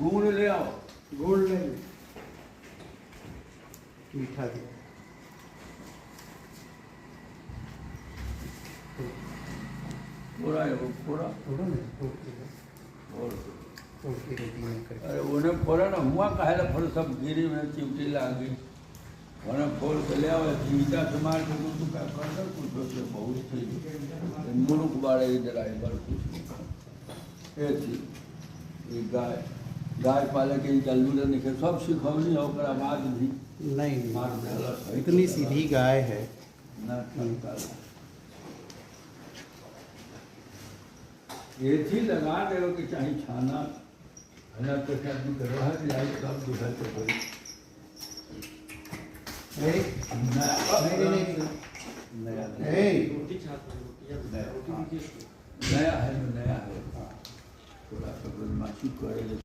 गुड़ ले आओ। गुड़ नहीं, मीठा दे। पूरा है वो पूरा। थोड़ा नहीं, तोड़ के दे, और तोड़ के रेडी में करके। अरे उन्हें फोड़ा ना हुआ काहे ला फोड़ सब गिरी में चिमटी लाग गई। उन्हें फोड़ के ले आओ चीता से मार के तू क्या कर कुछ होते बहुत थी मुल्क बाड़े इधर आए बार कुछ ये थी ये गाय पाले के जल्लू ने निकल सब सिखौनी हो कर आवाज भी नहीं मार नहीं, डाला इतनी सीधी गाय है। ना निकाला ये थी लगा दे कि चाहे छाना है ना तो क्या तू कर रहा है जाए सब दिखा तो कोई नहीं नहीं नहीं, नया नहीं नया है थोड़ा सा बदमाशी करेगा।